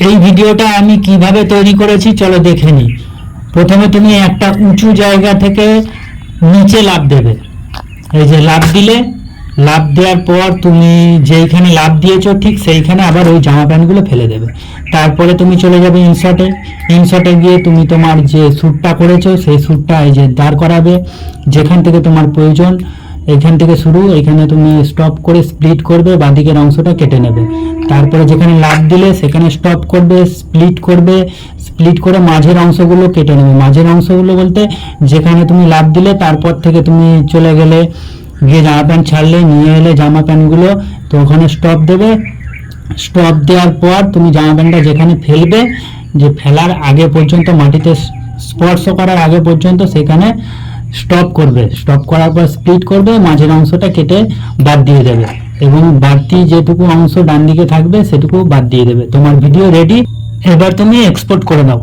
এই ভিডিওটা আমি কিভাবে তৈরি করেছি চলো দেখে নিই। প্রথমে তুমি একটা উঁচু জায়গা থেকে নিচে লাফ দেবে। এই যে লাফ দিলে, লাফ দেওয়ার পর তুমি যেইখানে লাফ দিয়েছো ঠিক সেইখানে আবার ওই জামা প্যান্টগুলো ফেলে দেবে। তারপরে তুমি চলে যাবে ইনশটে। ইনশটে গিয়ে তুমি তোমার যে শ্যুটটা করেছো সেই শ্যুটটা এই যে দাঁড় করাবে যেখান থেকে তোমার প্রয়োজন। এইখান থেকে শুরু, এখানে তুমি স্টপ করে স্প্লিট করবে, বাঁদিকের অংশটা কেটে নেবে। তারপরে যেখানে লাফ দিলে সেখানে স্টপ করবে, স্প্লিট করবে, স্প্লিট করে মাঝের অংশগুলো কেটে নেবে। মাঝের অংশগুলো বলতে যেখানে তুমি লাফ দিলে তারপর থেকে তুমি চলে গেলে, গিয়ে জামা প্যান্ট ছাড়লে, নিয়ে এলে জামা প্যান্টগুলো, তো ওখানে স্টপ দেবে। স্টপ দেওয়ার পর তুমি জামা প্যান্টটা যেখানে ফেলবে, যে ফেলার আগে পর্যন্ত, মাটিতে স্পর্শ করার আগে পর্যন্ত সেখানে স্টপ করবে। স্টপ করার পর স্প্লিট করবে, মাঝের অংশটা কেটে বাদ দিয়ে দেবে এবং বাড়তি যেটুকু অংশ ডান দিকে থাকবে সেটুকু বাদ দিয়ে দেবে। তোমার ভিডিও রেডি। এবার তুমি এক্সপোর্ট করে দাও।